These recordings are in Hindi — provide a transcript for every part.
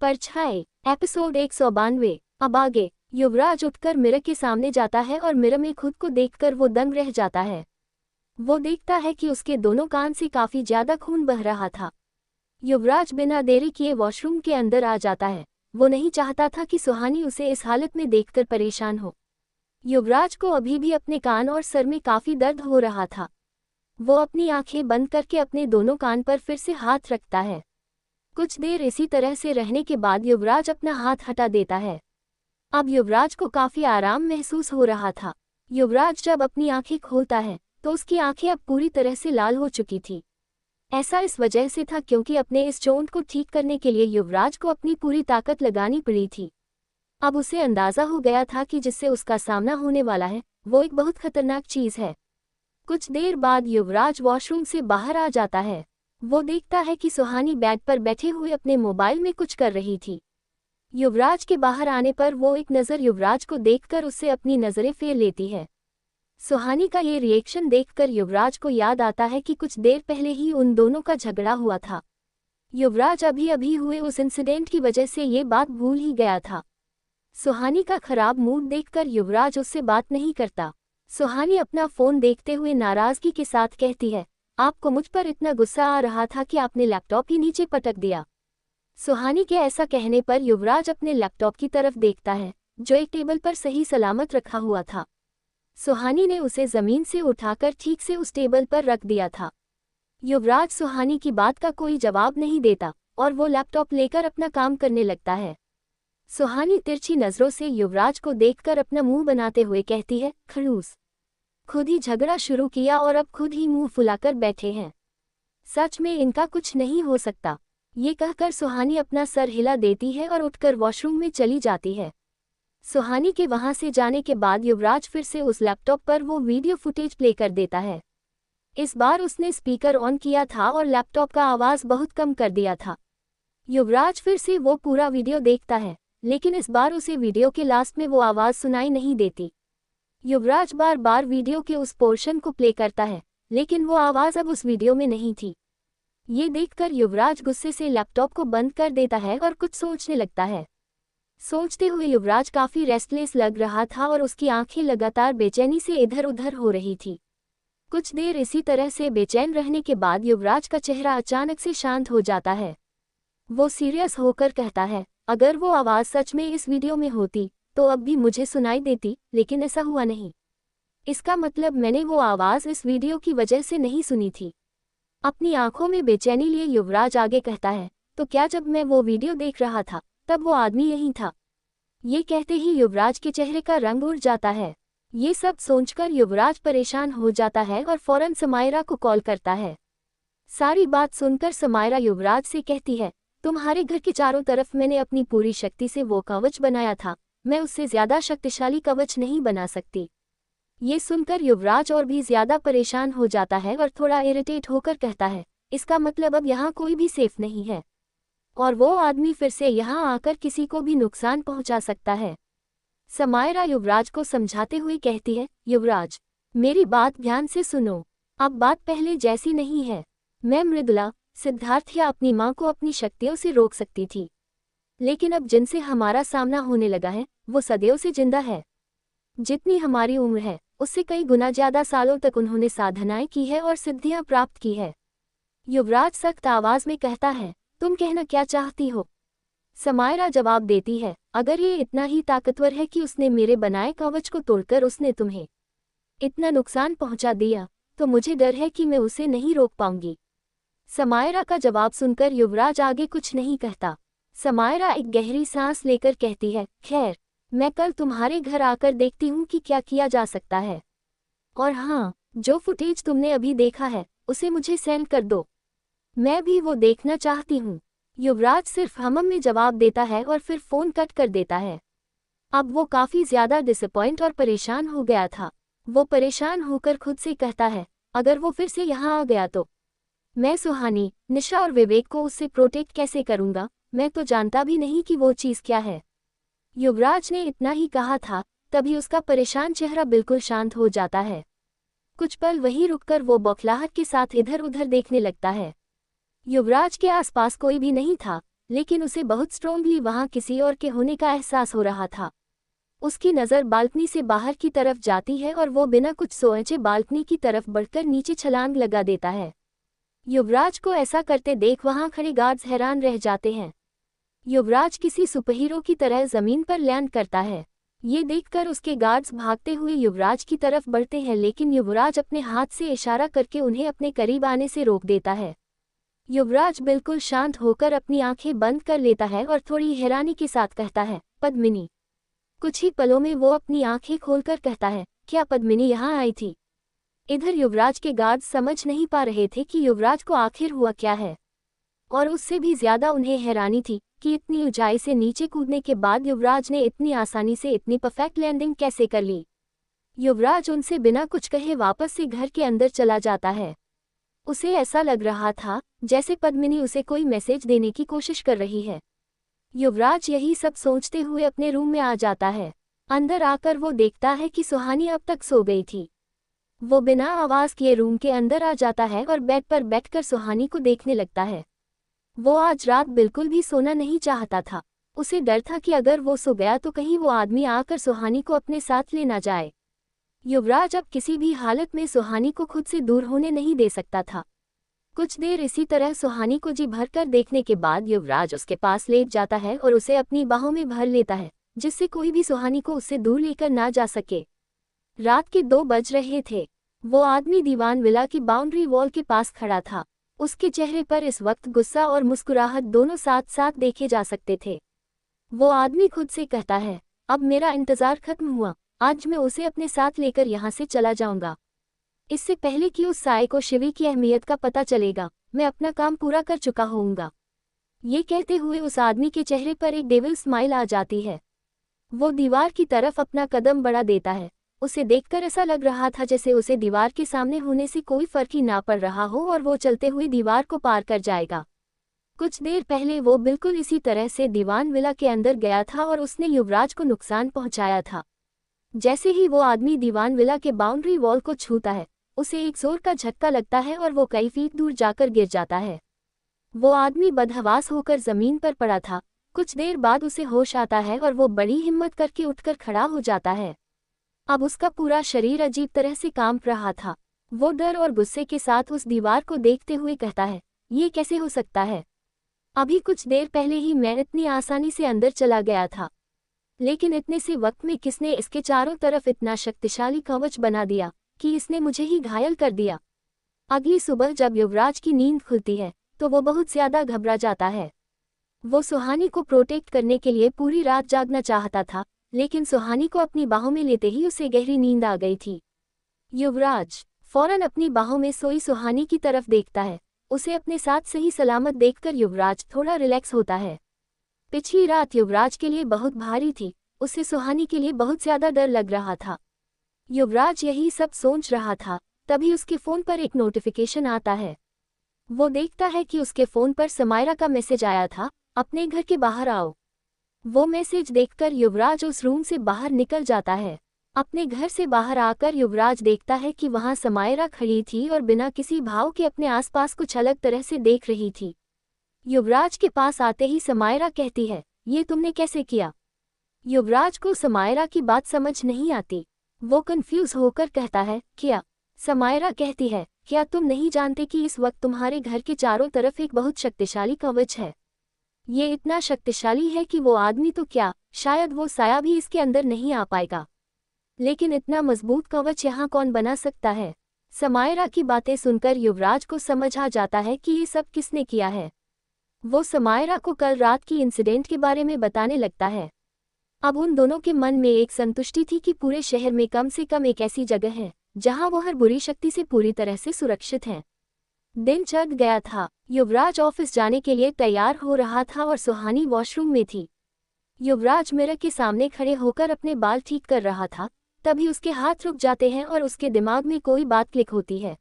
परछाई एपिसोड 192। अब आगे। युवराज उठकर मिरर के सामने जाता है और मिरर में खुद को देखकर वो दंग रह जाता है। वो देखता है कि उसके दोनों कान से काफी ज्यादा खून बह रहा था। युवराज बिना देरी किए वॉशरूम के अंदर आ जाता है। वो नहीं चाहता था कि सुहानी उसे इस हालत में देखकर परेशान हो। युवराज को अभी भी अपने कान और सर में काफी दर्द हो रहा था। वो अपनी आंखें बंद करके अपने दोनों कान पर फिर से हाथ रखता है। कुछ देर इसी तरह से रहने के बाद युवराज अपना हाथ हटा देता है। अब युवराज को काफी आराम महसूस हो रहा था। युवराज जब अपनी आंखें खोलता है तो उसकी आंखें अब पूरी तरह से लाल हो चुकी थी। ऐसा इस वजह से था क्योंकि अपने इस चोट को ठीक करने के लिए युवराज को अपनी पूरी ताकत लगानी पड़ी थी। अब उसे अंदाजा हो गया था कि जिससे उसका सामना होने वाला है वो एक बहुत खतरनाक चीज है। कुछ देर बाद युवराज वॉशरूम से बाहर आ जाता है। वो देखता है कि सुहानी बेड पर बैठे हुए अपने मोबाइल में कुछ कर रही थी। युवराज के बाहर आने पर वो एक नज़र युवराज को देखकर उससे अपनी नज़रें फेर लेती है। सुहानी का ये रिएक्शन देखकर युवराज को याद आता है कि कुछ देर पहले ही उन दोनों का झगड़ा हुआ था। युवराज अभी अभी हुए उस इंसिडेंट की वजह से ये बात भूल ही गया था। सुहानी का खराब मूड देखकर युवराज उससे बात नहीं करता। सुहानी अपना फ़ोन देखते हुए नाराज़गी के साथ कहती है, आपको मुझ पर इतना गुस्सा आ रहा था कि आपने लैपटॉप ही नीचे पटक दिया। सुहानी के ऐसा कहने पर युवराज अपने लैपटॉप की तरफ देखता है जो एक टेबल पर सही सलामत रखा हुआ था। सुहानी ने उसे ज़मीन से उठाकर ठीक से उस टेबल पर रख दिया था। युवराज सुहानी की बात का कोई जवाब नहीं देता और वो लैपटॉप लेकर अपना काम करने लगता है। सुहानी तिरछी नज़रों से युवराज को देखकर अपना मुंह बनाते हुए कहती है, खड़ूस, खुद ही झगड़ा शुरू किया और अब खुद ही मुंह फुलाकर बैठे हैं। सच में इनका कुछ नहीं हो सकता। ये कहकर सुहानी अपना सर हिला देती है और उठकर वॉशरूम में चली जाती है। सुहानी के वहां से जाने के बाद युवराज फिर से उस लैपटॉप पर वो वीडियो फुटेज प्ले कर देता है। इस बार उसने स्पीकर ऑन किया था और लैपटॉप का आवाज़ बहुत कम कर दिया था। युवराज फिर से वो पूरा वीडियो देखता है, लेकिन इस बार उसे वीडियो के लास्ट में वो आवाज़ सुनाई नहीं देती। युवराज बार बार वीडियो के उस पोर्शन को प्ले करता है, लेकिन वो आवाज़ अब उस वीडियो में नहीं थी। ये देखकर युवराज गुस्से से लैपटॉप को बंद कर देता है और कुछ सोचने लगता है। सोचते हुए युवराज काफ़ी रेस्टलेस लग रहा था और उसकी आंखें लगातार बेचैनी से इधर उधर हो रही थी। कुछ देर इसी तरह से बेचैन रहने के बाद युवराज का चेहरा अचानक से शांत हो जाता है। वो सीरियस होकर कहता है, अगर वो आवाज़ सच में इस वीडियो में होती तो अब भी मुझे सुनाई देती, लेकिन ऐसा हुआ नहीं। इसका मतलब मैंने वो आवाज़ इस वीडियो की वजह से नहीं सुनी थी। अपनी आंखों में बेचैनी लिए युवराज आगे कहता है, तो क्या जब मैं वो वीडियो देख रहा था तब वो आदमी यहीं था? ये कहते ही युवराज के चेहरे का रंग उड़ जाता है। ये सब सोचकर युवराज परेशान हो जाता है और फौरन समायरा को कॉल करता है। सारी बात सुनकर समायरा युवराज से कहती है, तुम्हारे घर के चारों तरफ मैंने अपनी पूरी शक्ति से वो कवच बनाया था, मैं उससे ज्यादा शक्तिशाली कवच नहीं बना सकती। ये सुनकर युवराज और भी ज्यादा परेशान हो जाता है और थोड़ा इरिटेट होकर कहता है, इसका मतलब अब यहाँ कोई भी सेफ नहीं है और वो आदमी फिर से यहाँ आकर किसी को भी नुकसान पहुँचा सकता है। समायरा युवराज को समझाते हुए कहती है, युवराज, मेरी बात ध्यान से सुनो। अब बात पहले जैसी नहीं है। मैं मृदुला, सिद्धार्थ या अपनी माँ को अपनी शक्तियों से रोक सकती थी, लेकिन अब जिनसे हमारा सामना होने लगा है वो सदियों से जिंदा है। जितनी हमारी उम्र है उससे कई गुना ज्यादा सालों तक उन्होंने साधनाएं की है और सिद्धियां प्राप्त की है। युवराज सख्त आवाज में कहता है, तुम कहना क्या चाहती हो? समायरा जवाब देती है, अगर ये इतना ही ताकतवर है कि उसने मेरे बनाए कवच को तोड़कर उसने तुम्हें इतना नुकसान पहुंचा दिया, तो मुझे डर है कि मैं उसे नहीं रोक पाऊंगी। समायरा का जवाब सुनकर युवराज आगे कुछ नहीं कहता। समायरा एक गहरी सांस लेकर कहती है, खैर, मैं कल तुम्हारे घर आकर देखती हूँ कि क्या किया जा सकता है। और हाँ, जो फुटेज तुमने अभी देखा है उसे मुझे सेंड कर दो, मैं भी वो देखना चाहती हूँ। युवराज सिर्फ हमम में जवाब देता है और फिर फ़ोन कट कर देता है। अब वो काफ़ी ज़्यादा डिसअपॉइंट और परेशान हो गया था। वो परेशान होकर खुद से कहता है, अगर वो फिर से यहाँ आ गया तो मैं सुहानी, निशा और विवेक को उससे प्रोटेक्ट कैसे करूँगा? मैं तो जानता भी नहीं कि वो चीज़ क्या है। युवराज ने इतना ही कहा था, तभी उसका परेशान चेहरा बिल्कुल शांत हो जाता है। कुछ पल वहीं रुककर वो बौखलाहट के साथ इधर उधर देखने लगता है। युवराज के आसपास कोई भी नहीं था, लेकिन उसे बहुत स्ट्रोंगली वहां किसी और के होने का एहसास हो रहा था। उसकी नज़र बालकनी से बाहर की तरफ जाती है और वो बिना कुछ सोचे बालकनी की तरफ बढ़कर नीचे छलांग लगा देता है। युवराज को ऐसा करते देख वहां खड़े गार्ड्स हैरान रह जाते हैं। युवराज किसी सुपरहीरो की तरह जमीन पर लैंड करता है। ये देखकर उसके गार्ड्स भागते हुए युवराज की तरफ बढ़ते हैं, लेकिन युवराज अपने हाथ से इशारा करके उन्हें अपने करीब आने से रोक देता है। युवराज बिल्कुल शांत होकर अपनी आंखें बंद कर लेता है और थोड़ी हैरानी के साथ कहता है, पद्मिनी। कुछ ही पलों में वो अपनी आंखें खोलकर कहता है, क्या पद्मिनी यहाँ आई थी? इधर युवराज के गार्ड्स समझ नहीं पा रहे थे कि युवराज को आखिर हुआ क्या है, और उससे भी ज्यादा उन्हें हैरानी थी कि इतनी ऊंचाई से नीचे कूदने के बाद युवराज ने इतनी आसानी से इतनी परफेक्ट लैंडिंग कैसे कर ली। युवराज उनसे बिना कुछ कहे वापस से घर के अंदर चला जाता है। उसे ऐसा लग रहा था जैसे पद्मिनी उसे कोई मैसेज देने की कोशिश कर रही है। युवराज यही सब सोचते हुए अपने रूम में आ जाता है। अंदर आकर वो देखता है कि सुहानी अब तक सो गई थी। वो बिना आवाज किए रूम के अंदर आ जाता है और बेड पर बैठकर सुहानी को देखने लगता है। वो आज रात बिल्कुल भी सोना नहीं चाहता था। उसे डर था कि अगर वो सो गया तो कहीं वो आदमी आकर सुहानी को अपने साथ ले ना जाए। युवराज अब किसी भी हालत में सुहानी को खुद से दूर होने नहीं दे सकता था। कुछ देर इसी तरह सुहानी को जी भरकर देखने के बाद युवराज उसके पास लेट जाता है और उसे अपनी बाहों में भर लेता है, जिससे कोई भी सुहानी को उससे दूर लेकर ना जा सके। रात के 2 बज रहे थे। वो आदमी दीवान विला की बाउंड्री वॉल के पास खड़ा था। उसके चेहरे पर इस वक्त गुस्सा और मुस्कुराहट दोनों साथ साथ देखे जा सकते थे। वो आदमी खुद से कहता है, अब मेरा इंतजार खत्म हुआ, आज मैं उसे अपने साथ लेकर यहाँ से चला जाऊंगा। इससे पहले कि उस साए को शिवी की अहमियत का पता चलेगा, मैं अपना काम पूरा कर चुका होऊंगा। ये कहते हुए उस आदमी के चेहरे पर एक डेविल स्माइल आ जाती है। वो दीवार की तरफ अपना कदम बढ़ा देता है। उसे देखकर ऐसा लग रहा था जैसे उसे दीवार के सामने होने से कोई फर्क ही ना पड़ रहा हो और वो चलते हुए दीवार को पार कर जाएगा। कुछ देर पहले वो बिल्कुल इसी तरह से दीवान विला के अंदर गया था और उसने युवराज को नुकसान पहुंचाया था। जैसे ही वो आदमी दीवान विला के बाउंड्री वॉल को छूता है, उसे एक जोर का झटका लगता है और वो कई फीट दूर जाकर गिर जाता है। वो आदमी बदहवास होकर जमीन पर पड़ा था। कुछ देर बाद उसे होश आता है और वो बड़ी हिम्मत करके उठकर खड़ा हो जाता है। अब उसका पूरा शरीर अजीब तरह से कांप रहा था। वो डर और गुस्से के साथ उस दीवार को देखते हुए कहता है, ये कैसे हो सकता है? अभी कुछ देर पहले ही मैं इतनी आसानी से अंदर चला गया था, लेकिन इतने से वक्त में किसने इसके चारों तरफ इतना शक्तिशाली कवच बना दिया कि इसने मुझे ही घायल कर दिया। अगली सुबह जब युवराज की नींद खुलती है तो वो बहुत ज्यादा घबरा जाता है। वो सुहानी को प्रोटेक्ट करने के लिए पूरी रात जागना चाहता था, लेकिन सुहानी को अपनी बाहों में लेते ही उसे गहरी नींद आ गई थी। युवराज फौरन अपनी बाहों में सोई सुहानी की तरफ देखता है। उसे अपने साथ सही सलामत देखकर युवराज थोड़ा रिलैक्स होता है। पिछली रात युवराज के लिए बहुत भारी थी। उसे सुहानी के लिए बहुत ज्यादा डर लग रहा था। युवराज यही सब सोच रहा था, तभी उसके फोन पर एक नोटिफिकेशन आता है। वो देखता है कि उसके फोन पर समायरा का मैसेज आया था, अपने घर के बाहर आओ। वो मैसेज देखकर युवराज उस रूम से बाहर निकल जाता है। अपने घर से बाहर आकर युवराज देखता है कि वहां समायरा खड़ी थी और बिना किसी भाव के अपने आसपास कुछ अलग तरह से देख रही थी। युवराज के पास आते ही समायरा कहती है, ये तुमने कैसे किया? युवराज को समायरा की बात समझ नहीं आती। वो कंफ्यूज होकर कहता है, क्या? समायरा कहती है, क्या तुम नहीं जानते कि इस वक्त तुम्हारे घर के चारों तरफ एक बहुत शक्तिशाली कवच है? ये इतना शक्तिशाली है कि वो आदमी तो क्या, शायद वो साया भी इसके अंदर नहीं आ पाएगा। लेकिन इतना मजबूत कवच यहाँ कौन बना सकता है? समायरा की बातें सुनकर युवराज को समझ आ जाता है कि ये सब किसने किया है। वो समायरा को कल रात की इंसिडेंट के बारे में बताने लगता है। अब उन दोनों के मन में एक संतुष्टि थी कि पूरे शहर में कम से कम एक ऐसी जगह है जहां वो हर बुरी शक्ति से पूरी तरह से सुरक्षित हैं। दिन चढ़ गया था। युवराज ऑफिस जाने के लिए तैयार हो रहा था और सुहानी वॉशरूम में थी। युवराज मिरर के सामने खड़े होकर अपने बाल ठीक कर रहा था, तभी उसके हाथ रुक जाते हैं और उसके दिमाग में कोई बात क्लिक होती है।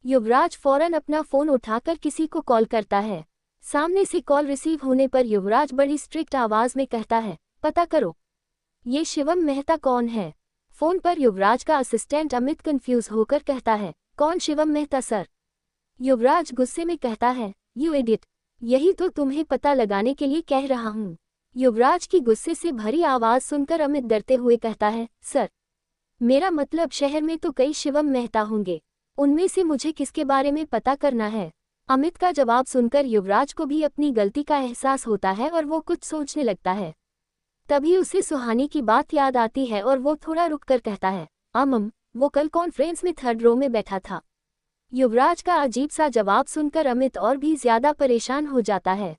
युवराज फौरन अपना फोन उठाकर किसी को कॉल करता है। सामने से कॉल रिसीव होने पर युवराज बड़ी स्ट्रिक्ट आवाज में कहता है, पता करो, ये शिवम मेहता कौन है? फोन पर युवराज का असिस्टेंट अमित कंफ्यूज होकर कहता है, कौन शिवम मेहता सर? युवराज गुस्से में कहता है, यू इडियट, यही तो तुम्हें पता लगाने के लिए कह रहा हूँ। युवराज की गुस्से से भरी आवाज सुनकर अमित डरते हुए कहता है, सर, मेरा मतलब शहर में तो कई शिवम मेहता होंगे, उनमें से मुझे किसके बारे में पता करना है। अमित का जवाब सुनकर युवराज को भी अपनी गलती का एहसास होता है और वो कुछ सोचने लगता है। तभी उसे सुहानी की बात याद आती है और वो थोड़ा रुककर कहता है, वो कल कॉन्फ्रेंस में 3rd रो में बैठा था। युवराज का अजीब सा जवाब सुनकर अमित और भी ज्यादा परेशान हो जाता है।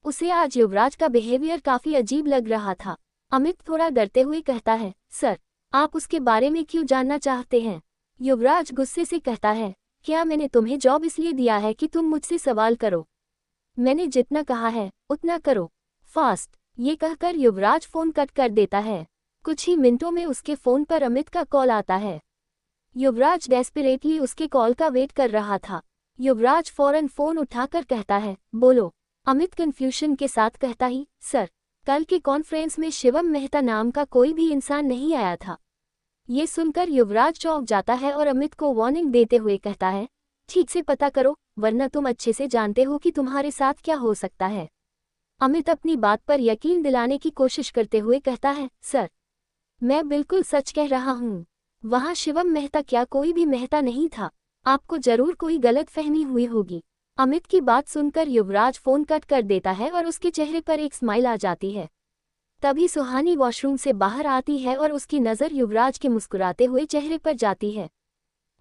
उसे आज युवराज का बिहेवियर काफी अजीब लग रहा था। अमित थोड़ा डरते हुए कहता है, सर, आप उसके बारे में क्यों जानना चाहते हैं? युवराज गुस्से से कहता है, क्या मैंने तुम्हें जॉब इसलिए दिया है कि तुम मुझसे सवाल करो? मैंने जितना कहा है उतना करो, फास्ट। ये कहकर युवराज फोन कट कर देता है। कुछ ही मिनटों में उसके फोन पर अमित का कॉल आता है। युवराज डेस्परेटली उसके कॉल का वेट कर रहा था। युवराज फौरन फोन उठाकर कहता है, बोलो। अमित कंफ्यूजन के साथ कहता ही, सर, कल के कॉन्फ्रेंस में शिवम मेहता नाम का कोई भी इंसान नहीं आया था। ये सुनकर युवराज चौंक जाता है और अमित को वार्निंग देते हुए कहता है, ठीक से पता करो, वरना तुम अच्छे से जानते हो कि तुम्हारे साथ क्या हो सकता है। अमित अपनी बात पर यकीन दिलाने की कोशिश करते हुए कहता है, सर, मैं बिल्कुल सच कह रहा हूँ। वहाँ शिवम मेहता क्या कोई भी मेहता नहीं था। आपको जरूर कोई गलतफहमी हुई होगी। अमित की बात सुनकर युवराज फोन कट कर देता है और उसके चेहरे पर एक स्माइल आ जाती है। तभी सुहानी वॉशरूम से बाहर आती है और उसकी नज़र युवराज के मुस्कुराते हुए चेहरे पर जाती है।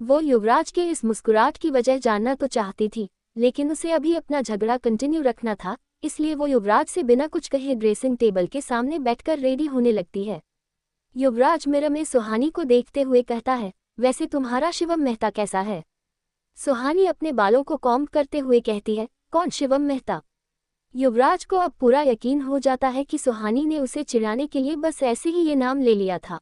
वो युवराज के इस मुस्कुराहट की वजह जानना तो चाहती थी, लेकिन उसे अभी अपना झगड़ा कंटिन्यू रखना था, इसलिए वो युवराज से बिना कुछ कहे ड्रेसिंग टेबल के सामने बैठकर रेडी होने लगती है। युवराज मिरर में सुहानी को देखते हुए कहता है, वैसे तुम्हारा शिवम मेहता कैसा है? सुहानी अपने बालों को कॉम्ब करते हुए कहती है, कौन शिवम मेहता? युवराज को अब पूरा यकीन हो जाता है कि सुहानी ने उसे चिढ़ाने के लिए बस ऐसे ही ये नाम ले लिया था।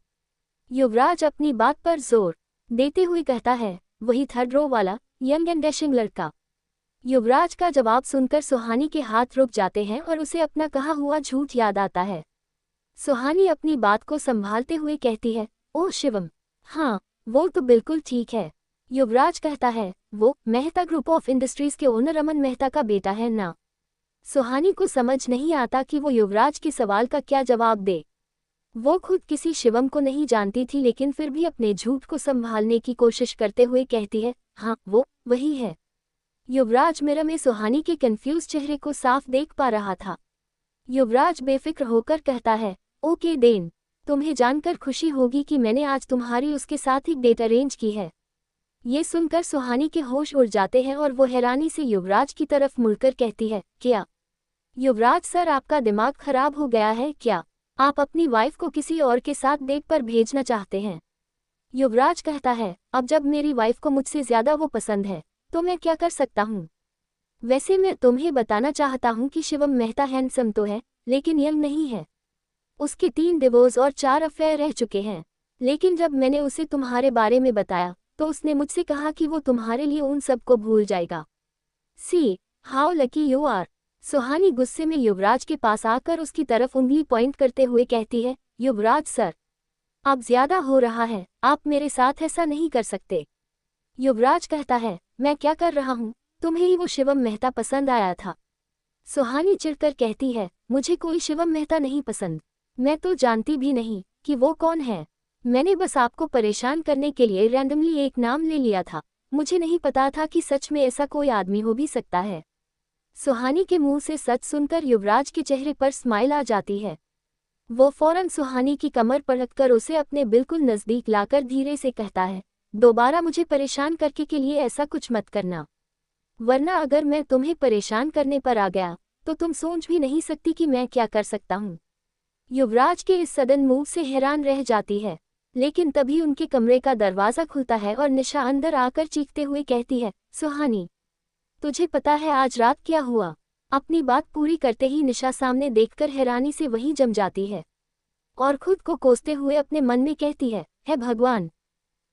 युवराज अपनी बात पर जोर देते हुए कहता है, वही 3rd रो वाला यंग एंड डैशिंग लड़का। युवराज का जवाब सुनकर सुहानी के हाथ रुक जाते हैं और उसे अपना कहा हुआ झूठ याद आता है। सुहानी अपनी बात को संभालते हुए कहती है, ओह शिवम, हाँ, वो तो बिल्कुल ठीक है। युवराज कहता है, वो मेहता ग्रुप ऑफ इंडस्ट्रीज के ओनर अमन मेहता का बेटा है ना? सुहानी को समझ नहीं आता कि वो युवराज के सवाल का क्या जवाब दे। वो खुद किसी शिवम को नहीं जानती थी, लेकिन फिर भी अपने झूठ को संभालने की कोशिश करते हुए कहती है, हाँ, वो वही है। युवराज मिरर में सुहानी के कंफ्यूज चेहरे को साफ देख पा रहा था। युवराज बेफिक्र होकर कहता है, ओके देन, तुम्हें जानकर खुशी होगी कि मैंने आज तुम्हारी उसके साथ ही डेट अरेंज की है। ये सुनकर सुहानी के होश उड़ जाते हैं और वो हैरानी से युवराज की तरफ मुड़कर कहती है, क्या? युवराज सर, आपका दिमाग खराब हो गया है क्या? आप अपनी वाइफ को किसी और के साथ डेट पर भेजना चाहते हैं? युवराज कहता है, अब जब मेरी वाइफ को मुझसे ज्यादा वो पसंद है तो मैं क्या कर सकता हूँ? वैसे मैं तुम्हें बताना चाहता हूँ कि शिवम मेहता हैंडसम तो है, लेकिन यंग नहीं है। उसके 3 डिवोर्स और 4 अफेयर रह चुके हैं। लेकिन जब मैंने उसे तुम्हारे बारे में बताया तो उसने मुझसे कहा कि वो तुम्हारे लिए उन सबको भूल जाएगा। See how lucky you are. Suhani गुस्से में युवराज के पास आकर उसकी तरफ उंगली पॉइंट करते हुए कहती है, युवराज सर, अब ज्यादा हो रहा है, आप मेरे साथ ऐसा नहीं कर सकते। युवराज कहता है, मैं क्या कर रहा हूँ? तुम्हें ही वो शिवम मेहता पसंद आया था। सुहानी चिढ़कर कहती है, मुझे कोई शिवम मेहता नहीं पसंद। मैं तो जानती भी नहीं कि वो कौन है। मैंने बस आपको परेशान करने के लिए रैंडमली एक नाम ले लिया था। मुझे नहीं पता था कि सच में ऐसा कोई आदमी हो भी सकता है। सुहानी के मुंह से सच सुनकर युवराज के चेहरे पर स्माइल आ जाती है। वो फौरन सुहानी की कमर पर रखकर उसे अपने बिल्कुल नज़दीक लाकर धीरे से कहता है, दोबारा मुझे परेशान करके के लिए ऐसा कुछ मत करना, वरना अगर मैं तुम्हें परेशान करने पर आ गया तो तुम सोच भी नहीं सकती कि मैं क्या कर सकता हूँ। युवराज के इस सडन मूव से हैरान रह जाती है, लेकिन तभी उनके कमरे का दरवाज़ा खुलता है और निशा अंदर आकर चीखते हुए कहती है, सुहानी, तुझे पता है आज रात क्या हुआ? अपनी बात पूरी करते ही निशा सामने देखकर हैरानी से वहीं जम जाती है और खुद को कोसते हुए अपने मन में कहती है भगवान,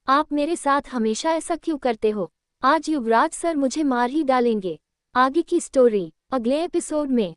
आप मेरे साथ हमेशा ऐसा क्यों करते हो? आज युवराज सर मुझे मार ही डालेंगे। आगे की स्टोरी अगले एपिसोड में।